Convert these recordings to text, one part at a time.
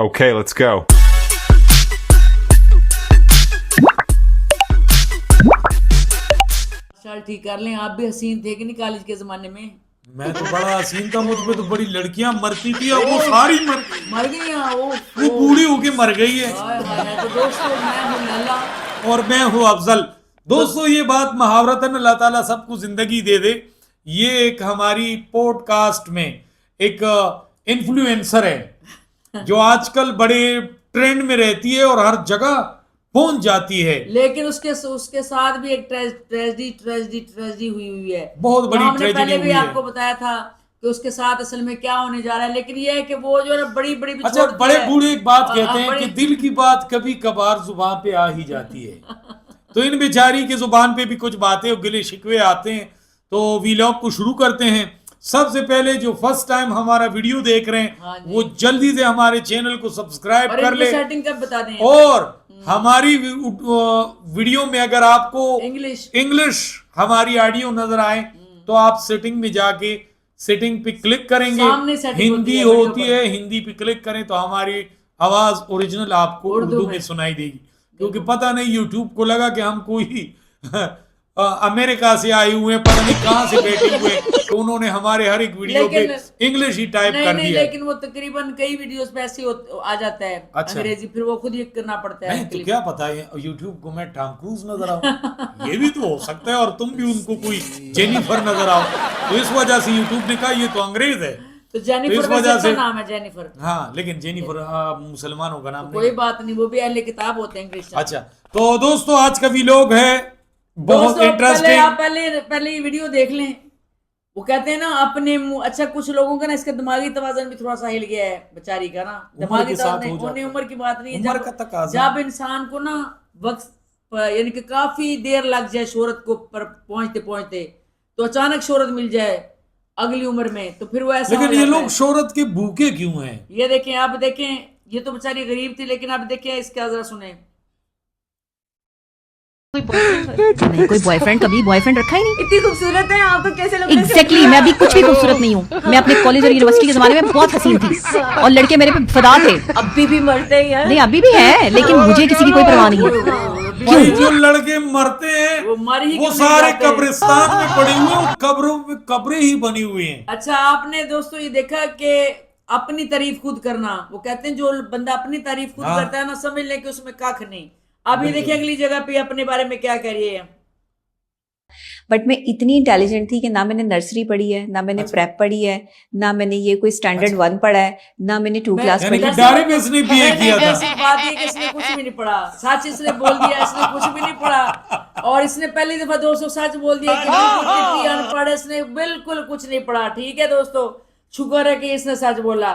Okay, let's go. चल ठीक कर लें। आप भी हसीन थे कि नहीं कॉलेज के जमाने में? मैं तो बड़ा हसीन था, मुझ पे तो बड़ी लड़कियां मरती थी और वो सारी मर गई हैं वो बूढ़ी होके मर गई है। हाय हाय। तो दोस्तों मैं हूं लैला और मैं हूं अफजल। दोस्तों ये बात मुहावरतन अल्लाह ताला सबको जिंदगी दे दे। ये एक हमारी पॉडकास्ट में एक इन्फ्लुएंसर है जो आजकल बड़े ट्रेंड में रहती है और हर जगह पहुंच जाती है। लेकिन उसके साथ भी एक ट्रेजेडी हुई है। बहुत बड़ी हमने ट्रेजेडी पहले भी हुई है। आपको बताया था कि उसके साथ असल में क्या होने जा रहा है, लेकिन ये है कि वो जो है बड़ी बड़ी भी अच्छा, छोड़ती बड़े है। बूढ़े एक बात कहते हैं बड़ी- कि दिल की बात कभी कभार जुबान पे आ ही जाती है। तो इन बेचारी की जुबान पे भी कुछ बातें और गिले शिकवे आते हैं। तो वीलॉग को शुरू करते हैं। सबसे पहले जो फर्स्ट टाइम हमारा वीडियो देख रहे हाँ हैं जी। वो जल्दी से हमारे चैनल को सब्सक्राइब और कर इनकी ले। सेटिंग कब बता दें? और हमारी वीडियो में अगर आपको इंग्लिश हमारी ऑडियो नजर आए तो आप सेटिंग में जाके सेटिंग पे क्लिक करेंगे। सामने setting हिंदी होती है होती है, हिंदी पे क्लिक करें तो हमारी आवाज ओरिजिनल आपको उर्दू में सुनाई देगी। क्योंकि पता नहीं यूट्यूब को लगा कि हम कोई अमेरिका से आए हुए हैं, पता नहीं कहां से बैठे हुए हैं, तो उन्होंने हमारे हर एक वीडियो पे इंग्लिश ही टाइप कर नहीं, दिया। लेकिन वो तकरीबन कई वीडियोस पे ऐसे आ जाता है अंग्रेजी, फिर वो खुद ही करना पड़ता है। नहीं तो क्या पता है यूट्यूब को मैं टॉम क्रूज नजर आऊं, ये भी तो हो सकता है, और तुम भी उनको कोई जेनिफर नजर आओ, तो इस वजह से यूट्यूब ने कहा ये तो अंग्रेज है। तो जेनिफर इस वजह से नाम है जेनिफर। हाँ, लेकिन जेनिफर मुसलमानों का नाम नहीं। कोई बात नहीं, वो भी अहले किताब होते हैं इंग्लिश। अच्छा, तो दोस्तों आज का व्लॉग है बहुत इंटरेस्टिंग। आप पहले ये वीडियो देख लें। वो कहते हैं ना अपने मुंह, अच्छा कुछ लोगों का ना इसका दिमागी तवाज़ुन भी थोड़ा सा हिल गया है बेचारी का ना। दिमागी तवाज़ुन उम्र की बात नहीं है, जब इंसान को ना वक्त यानी कि काफी देर लग जाए शोहरत को पर पहुंचते पहुंचते, तो अचानक शोहरत मिल जाए अगली उम्र में, तो फिर वो ऐसा। लेकिन ये लोग शोहरत के भूखे क्यों हैं? ये देखें, आप देखें, ये तो बेचारी गरीब थी, लेकिन आप देखें इसका जरा सुने। कोई बॉयफ्रेंड कभी बॉयफ्रेंड रखा ही नहीं। इतनी खूबसूरत है आप तो, कैसे लोग एग्जैक्टली मैं अभी कुछ भी खूबसूरत नहीं हूँ। मैं अपने कॉलेज और यूनिवर्सिटी के जमाने में बहुत हसीन थी और लड़के मेरे पे फिदा थे। अभी भी मरते हैं यार। नहीं अभी भी है, लेकिन मुझे किसी की कोई परवाह नहीं है। भाई जो लड़के मरते हैं वो सारे कब्रिस्तान में पड़े हुए हैं, कब्रों में कब्रें ही बनी हुई हैं। अच्छा, आपने दोस्तों ये देखा कि अपनी तारीफ खुद करना, वो कहते हैं जो बंदा अपनी तारीफ खुद करता है ना, समझ ले कि उसमें कख नहीं। अभी देखिए अगली जगह पे अपने बारे में क्या कह रही है। बट मैं इतनी इंटेलिजेंट थी कि ना मैंने नर्सरी पढ़ी है, ना मैंने प्रेप पढ़ी है, ना मैंने ये कोई स्टैंडर्ड 1 पढ़ा है, ना मैंने 2 क्लास पढ़ी है। डायरी में इसने बीए किया था। ऐसी बात है कि इसने कुछ भी नहीं पढ़ा, सच इसने बोल दिया, इसने कुछ भी नहीं पढ़ा। और इसने पहली दफा दोस्तों सच बोल दिया कि कितनी अनपढ़, इसने बिल्कुल कुछ नहीं पढ़ा। ठीक है दोस्तों, शुक्र है कि इसने सच बोला।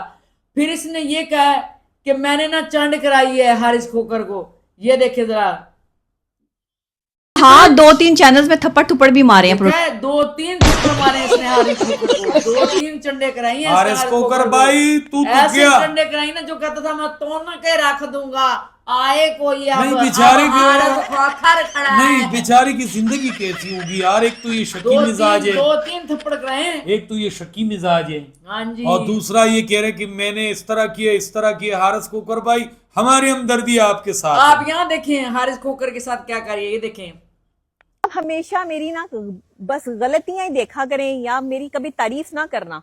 फिर इसने ये कहा कि मैंने ना चंड कराई है हारिस खोकर को। ये देखिए जरा, हाँ 2-3 चैनल्स में थप्पड़ थप्पड़ भी मारे हैं। 2-3 थप्पड़ मारे इसने हारिस खोकर को, 2-3 चंडे कराई हैं हारिस खोकर भाई तू तो ऐसे क्या चंडे कराई ना, जो कहता था मैं तोड़ के रख दूंगा, आए कोई अब नहीं बेचारी अब हारिस खोकर खड़ा नहीं है। बेचारी की जिंदगी कैसी होगी यार। एक तो ये शकी मिजाज है, 2-3 थप्पड़ कराए हैं। एक तो ये शकी मिजाज है, हाँ जी। और दूसरा ये कह रहे कि मैंने इस तरह किया इस तरह किया। हारिस खोकर भाई हमारी हमदर्दी आपके साथ। आप यहाँ देखें हारिस खोकर के साथ क्या करिए, ये देखें। हमेशा मेरी ना बस गलतियां ही देखा करें या मेरी कभी तारीफ ना करना।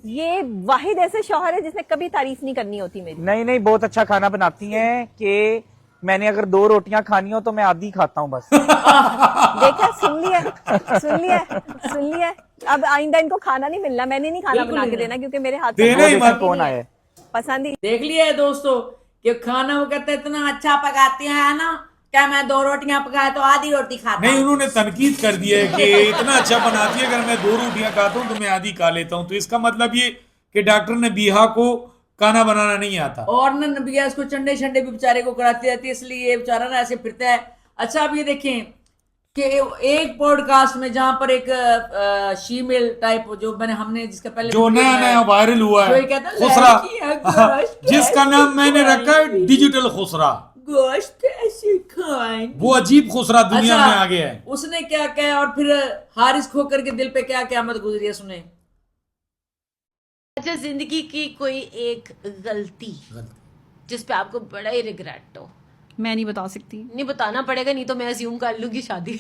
ये वाहिद ऐसे शौहर है जिसने कभी तारीफ नहीं करनी होती मेरी। नहीं नहीं, बहुत अच्छा खाना बनाती हैं कि मैंने अगर 2 रोटियां खानी हो तो मैं आधी खाता हूँ बस। देखा, सुन लिया। अब आइंदा इनको खाना नहीं मिलना, मैंने नहीं खाना बना के देना, क्योंकि मेरे हाथ देना ही मत। कौन आया पसंद ही। देख लिया है दोस्तों कि खाना वो कहते इतना अच्छा पकाती है ना, क्या मैं 2 रोटियां पकाए तो आधी रोटी खाता नहीं, उन्होंने तनकीद कर दिया है कि इतना अच्छा बनाती है, अगर मैं 2 रोटियां खाता हूं तो मैं आधी खा लेता हूं। तो इसका मतलब ये कि डॉक्टर ने बीहा को खाना बनाना नहीं आता, और ना नबिया इसको चंडे शंडे भी बेचारे को कराती रहती है, इसलिए ये बेचारा ना ऐसे फिरता है। अच्छा, अब ये देखें कि एक पॉडकास्ट में जहां पर एक शीमेल टाइप जो हमने जिसका पहले जो नया वायरल हुआ है खुसरा, जिसका नाम मैंने रखा है डिजिटल खुसरा। गोश्त ऐसे खाएं, वो अजीब खुसरा दुनिया में आ गया है। उसने क्या कहा और फिर हारिस खोकर के दिल पे क्या क़यामत गुजरी है, सुने। अच्छा, जिंदगी की कोई एक गलती जिस पे आपको बड़ा ही रिग्रेट हो? मैं नहीं बता सकती। नहीं बताना पड़ेगा, नहीं तो मैं अज्यूम कर लूंगी शादी।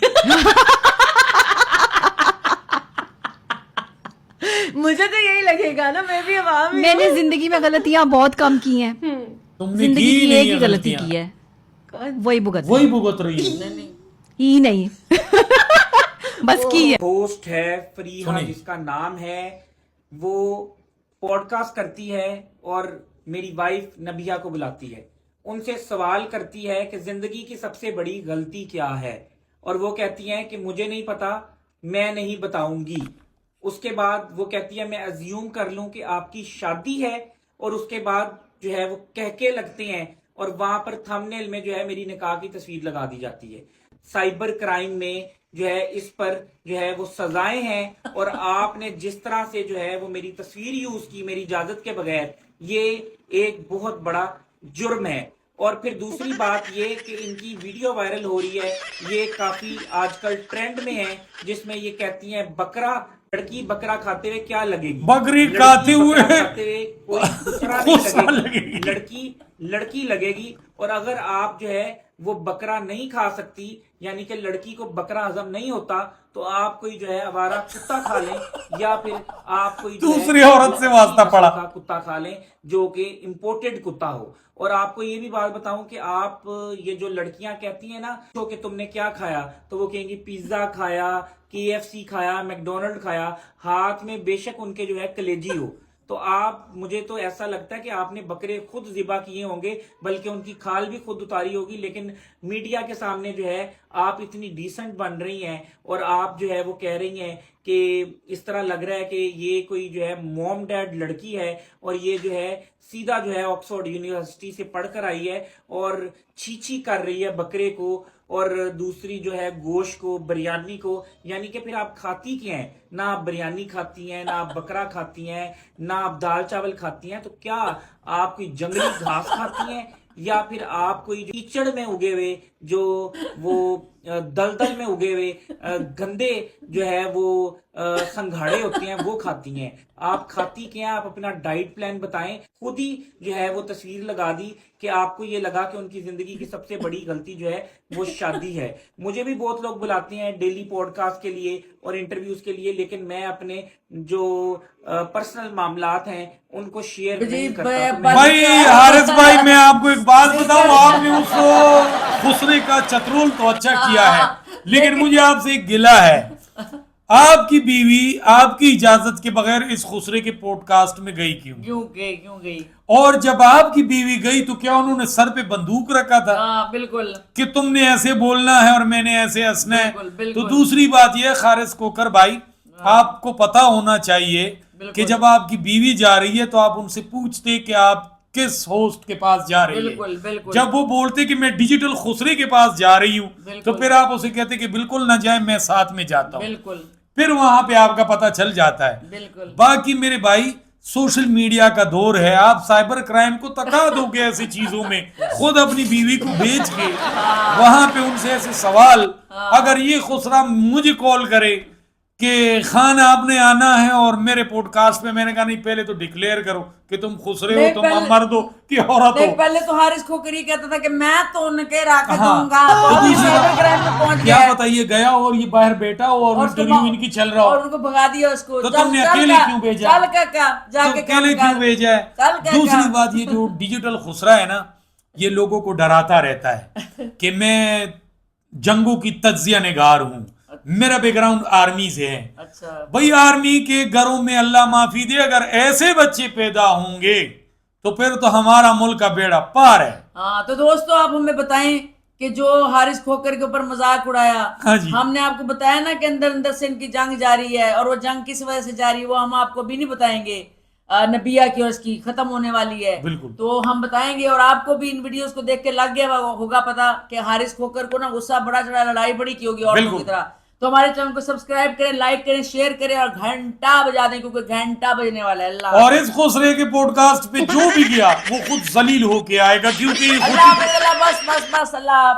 मुझे तो यही लगेगा ना, मैं भी आवाम मैंने जिंदगी में गलतियां बहुत कम की हैं। तुमने जिंदगी की की नहीं एक ही है गलती गलतियां। की है, वही भुगत वही भुगत रही है। ही नहीं। बस की है। होस्ट है फरीहा, सुनिए। जिसका नाम है, वो पॉडकास्ट करती है और मेरी वाइफ नबिया को बुलाती है, उनसे सवाल करती है कि जिंदगी की सबसे बड़ी गलती क्या है, और वो कहती हैं कि मुझे नहीं पता, मैं नहीं बताऊंगी। उसके बाद वो कहती है मैं अज्यूम कर लूं कि आपकी शादी है, और उसके बाद जो है वो कहके लगते हैं और वहां पर थंबनेल में जो है मेरी निकाह की तस्वीर लगा दी जाती है। साइबर क्राइम में जो है इस पर जो है वो सजाएं हैं, और आपने जिस तरह से जो है वो मेरी तस्वीर यूज की मेरी इजाजत के बगैर, ये एक बहुत बड़ा जुर्म है। और फिर दूसरी बात ये कि इनकी वीडियो वायरल हो रही है, ये काफी आजकल ट्रेंड में है, जिसमें ये कहती हैं बकरा, लड़की बकरा खाते हुए क्या लगेगी, बकरी लड़की खाते बकरा हुए खाते हुए कोई दूसरा नहीं गुस्सा लगेगी, लगेगी। लड़की लगेगी। और अगर आप जो है वो बकरा नहीं खा सकती, यानी कि लड़की को बकरा हजम नहीं होता, तो आप कोई जो है आवारा कुत्ता खा लें, या फिर आप कोई जो है दूसरी औरत से वास्ता पड़ा का कुत्ता खा लें जो कि इंपोर्टेड कुत्ता हो। और आपको ये भी बात बताऊं कि आप ये जो लड़कियां कहती हैं ना तो कि तुमने क्या खाया, तो वो कहेंगी पिज्जा खाया, KFC खाया, मैकडोनल्ड खाया, हाथ में बेशक उनके जो है कलेजी हो। तो आप, मुझे तो ऐसा लगता है कि आपने बकरे खुद ज़िबा किए होंगे, बल्कि उनकी खाल भी खुद उतारी होगी, लेकिन मीडिया के सामने जो है आप इतनी डिसेंट बन रही हैं, और आप जो है वो कह रही हैं कि इस तरह लग रहा है कि ये कोई जो है मॉम डैड लड़की है, और ये जो है सीधा जो है ऑक्सफोर्ड यूनिवर्सिटी से पढ़कर आई है और छीछी कर रही है बकरे को, और दूसरी जो है गोश्त को, बिरयानी को। यानी कि फिर आप खाती क्या हैं? ना आप बिरयानी खाती हैं, ना आप बकरा खाती हैं, ना आप दाल चावल खाती हैं, तो क्या आप कोई जंगली घास खाती हैं, या फिर आप कोई कीचड़ में उगे हुए, जो वो दलदल में उगे हुए गंदे जो है वो संघाड़े होते हैं, वो खाती हैं? आप खाती क्या? आप अपना डाइट प्लान बताएं। खुद ही जो है वो तस्वीर लगा दी कि आपको ये लगा कि उनकी जिंदगी की सबसे बड़ी गलती जो है वो शादी है। मुझे भी बहुत लोग बुलाते हैं डेली पॉडकास्ट के लिए और इंटरव्यूज के लिए, लेकिन मैं अपने जो पर्सनल मामलात हैं उनको शेयर नहीं करता। भाई हारिस भाई, मैं आपको एक बात बताऊं, आपने उस खुसरे का चतुल तो अच्छा किया है, लेकिन मुझे आपसे एक गिला है। आपकी बीवी आपकी इजाजत के बगैर इस खुसरे के पॉडकास्ट में गई क्यों गई? और जब आपकी बीवी गई तो क्या उन्होंने सर पे बंदूक रखा था? बिल्कुल, कि तुमने ऐसे बोलना है और मैंने ऐसे हंसना है। बिल्कुल। तो दूसरी बात यह खारिज कोकर भाई, आपको पता होना चाहिए कि जब आपकी बीवी जा रही है तो आप उनसे पूछते कि आप किस होस्ट के पास जा रही है। बिल्कुल। जब वो बोलते कि मैं डिजिटल खुसरे के पास जा रही हूँ, तो फिर आप उसे कहते कि बिल्कुल ना जाए, मैं साथ में जाता हूँ। फिर वहां पे आपका पता चल जाता है। बाकी मेरे भाई, सोशल मीडिया का दौर है, आप साइबर क्राइम को तका दोगे ऐसी चीजों में, खुद अपनी बीवी को भेज के वहां पे उनसे ऐसे सवाल। अगर ये खुसरा मुझे कॉल करे कि खान आपने आना है और मेरे पॉडकास्ट में, मैंने कहा नहीं, पहले तो डिक्लेयर करो कि तुम खुसरे हो, तुम मर्द हो कि औरत हो। पहले तो हारिस खोकर ही कहता था कि मैं तो उनके रख दूंगा, क्या पता ये गया और ये बाहर बैठा हो और इंटरव्यू इनकी चल रहा हो और उनको भगा दिया उसको। तो तुमने अकेले क्यों भेजा? अकेले क्यों भेजा है? दूसरी बात, ये जो डिजिटल खुसरा है ना, ये लोगों को डराता रहता है कि मैं जंगों की तज्जिया निगार हूँ, मेरा बैकग्राउंड आर्मी से है। अच्छा भाई, आर्मी के घरों में अल्लाह माफी दे, अगर ऐसे बच्चे पैदा होंगे तो फिर तो हमारा मुल्क का बेड़ा पार है। हाँ, तो दोस्तों आप हमें बताएं कि जो हारिस खोकर के ऊपर मजाक उड़ाया, हाँ जी, हमने आपको बताया ना कि अंदर अंदर से इनकी जंग जारी है, और वो जंग किस वजह से जारी है वो हम आपको भी नहीं बताएंगे। नबिया की और इसकी खत्म होने वाली है, बिल्कुल, तो हम बताएंगे। और आपको भी इन वीडियोस को देख के लग गया होगा पता कि हारिस खोकर को ना गुस्सा बड़ा चढ़ा, लड़ाई बड़ी की होगी औरतों की तरह। तो हमारे चैनल को सब्सक्राइब करें, लाइक करें, शेयर करें और घंटा बजा दें, क्योंकि घंटा बजने वाला है। अल्लाह और इस खुसरे के पॉडकास्ट पे जो भी गया वो खुद जलील होके आएगा, क्योंकि अल्लाह बस अल्लाह।